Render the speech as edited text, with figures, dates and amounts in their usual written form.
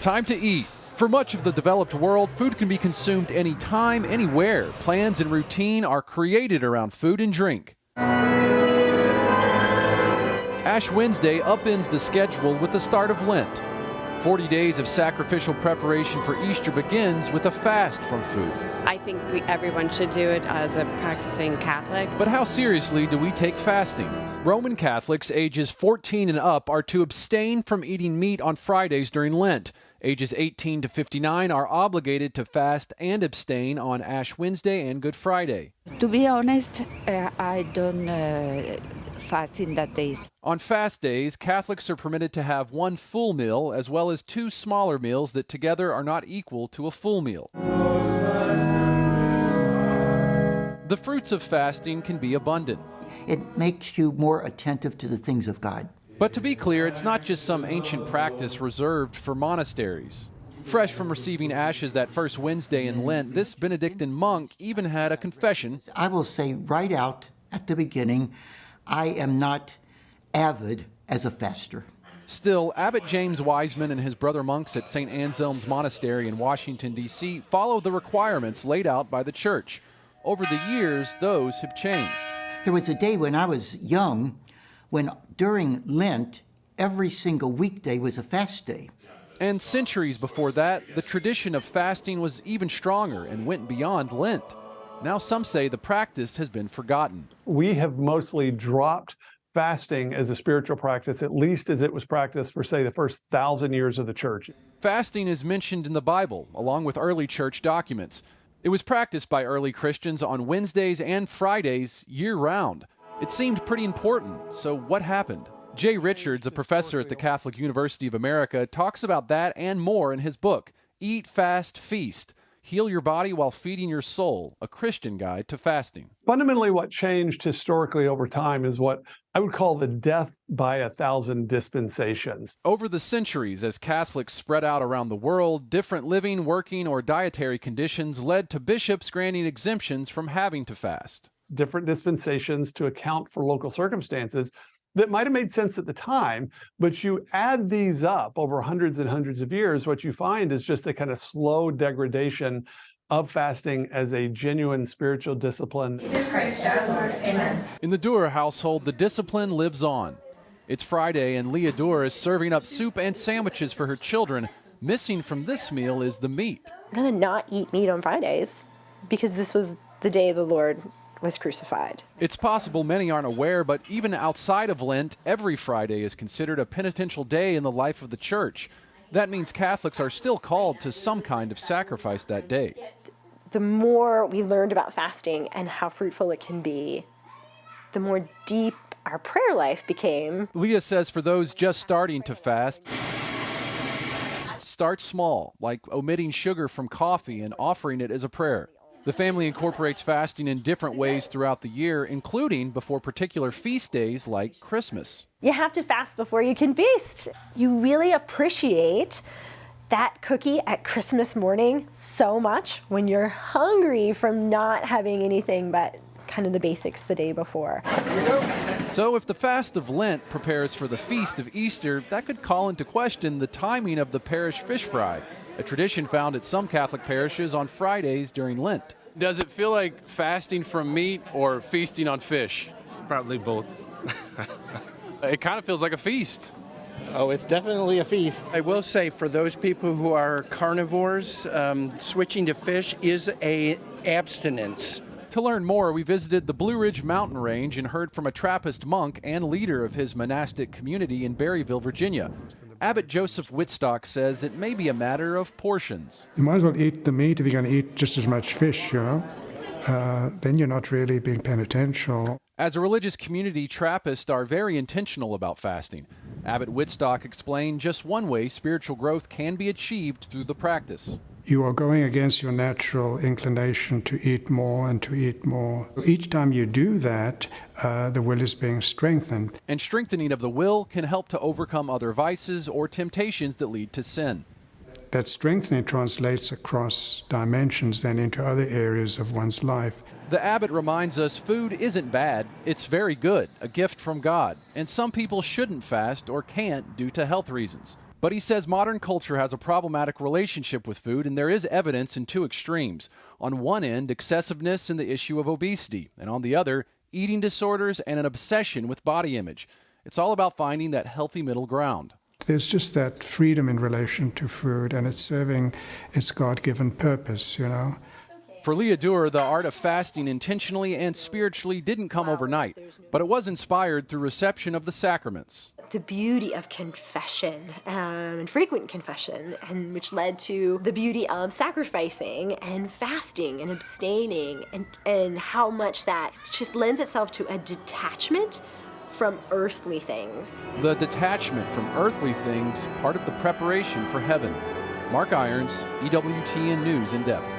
Time to eat. For much of the developed world, food can be consumed anytime, anywhere. Plans and routine are created around food and drink. Ash Wednesday upends the schedule with the start of Lent. 40 days of sacrificial preparation for Easter begins with a fast from food. I think everyone should do it as a practicing Catholic. But how seriously do we take fasting? Roman Catholics ages 14 and up are to abstain from eating meat on Fridays during Lent. Ages 18 to 59 are obligated to fast and abstain on Ash Wednesday and Good Friday. To be honest, I don't fast in that days. On fast days, Catholics are permitted to have one full meal as well as two smaller meals that together are not equal to a full meal. The fruits of fasting can be abundant. It makes you more attentive to the things of God. But to be clear, it's not just some ancient practice reserved for monasteries. Fresh from receiving ashes that first Wednesday in Lent, this Benedictine monk even had a confession. I will say right out at the beginning, I am not avid as a faster. Still, Abbot James Wiseman and his brother monks at St. Anselm's Monastery in Washington, D.C. follow the requirements laid out by the church. Over the years, those have changed. There was a day when I was young when during Lent, every single weekday was a fast day. And centuries before that, the tradition of fasting was even stronger and went beyond Lent. Now some say the practice has been forgotten. We have mostly dropped fasting as a spiritual practice, at least as it was practiced for, say, the first 1,000 years of the church. Fasting is mentioned in the Bible, along with early church documents. It was practiced by early Christians on Wednesdays and Fridays year-round. It seemed pretty important, so what happened? Jay Richards, a professor at the Catholic University of America, talks about that and more in his book, Eat, Fast, Feast. Heal Your Body While Feeding Your Soul, a Christian Guide to Fasting. Fundamentally, what changed historically over time is what I would call the death by 1,000 dispensations. Over the centuries, as Catholics spread out around the world, different living, working, or dietary conditions led to bishops granting exemptions from having to fast. Different dispensations to account for local circumstances that might have made sense at the time, but you add these up over hundreds and hundreds of years, what you find is just a kind of slow degradation of fasting as a genuine spiritual discipline. In Christ our Lord, amen. In the Duer household, the discipline lives on. It's Friday, and Leah Duer is serving up soup and sandwiches for her children. Missing from this meal is the meat. I'm going to not eat meat on Fridays because this was the day the Lord was crucified. It's possible many aren't aware, but even outside of Lent, every Friday is considered a penitential day in the life of the church. That means Catholics are still called to some kind of sacrifice that day. The more we learned about fasting and how fruitful it can be, the more deep our prayer life became. Leah says for those just starting to fast, start small, like omitting sugar from coffee and offering it as a prayer. The family incorporates fasting in different ways throughout the year, including before particular feast days like Christmas. You have to fast before you can feast. You really appreciate that cookie at Christmas morning so much when you're hungry from not having anything but kind of the basics the day before. So if the fast of Lent prepares for the feast of Easter, that could call into question the timing of the parish fish fry, a tradition found at some Catholic parishes on Fridays during Lent. Does it feel like fasting from meat or feasting on fish? Probably both. It kind of feels like a feast. Oh, it's definitely a feast. I will say for those people who are carnivores, switching to fish is an abstinence. To learn more, we visited the Blue Ridge Mountain Range and heard from a Trappist monk and leader of his monastic community in Berryville, Virginia. Abbot Joseph Whitstock says it may be a matter of portions. You might as well eat the meat if you're going to eat just as much fish, you know. Then you're not really being penitential. As a religious community, Trappists are very intentional about fasting. Abbot Whitstock explained just one way spiritual growth can be achieved through the practice. You are going against your natural inclination to eat more and to eat more. Each time you do that, the will is being strengthened. And strengthening of the will can help to overcome other vices or temptations that lead to sin. That strengthening translates across dimensions then into other areas of one's life. The abbot reminds us food isn't bad, it's very good, a gift from God, and some people shouldn't fast or can't due to health reasons. But he says modern culture has a problematic relationship with food, and there is evidence in two extremes. On one end, excessiveness and the issue of obesity, and on the other, eating disorders and an obsession with body image. It's all about finding that healthy middle ground. There's just that freedom in relation to food, and it's serving its God-given purpose, you know. For Leah Duer, the art of fasting intentionally and spiritually didn't come overnight, but it was inspired through reception of the sacraments. The beauty of confession and frequent confession, and which led to the beauty of sacrificing and fasting and abstaining, and how much that just lends itself to a detachment from earthly things. The detachment from earthly things, part of the preparation for heaven. Mark Irons, EWTN News in Depth.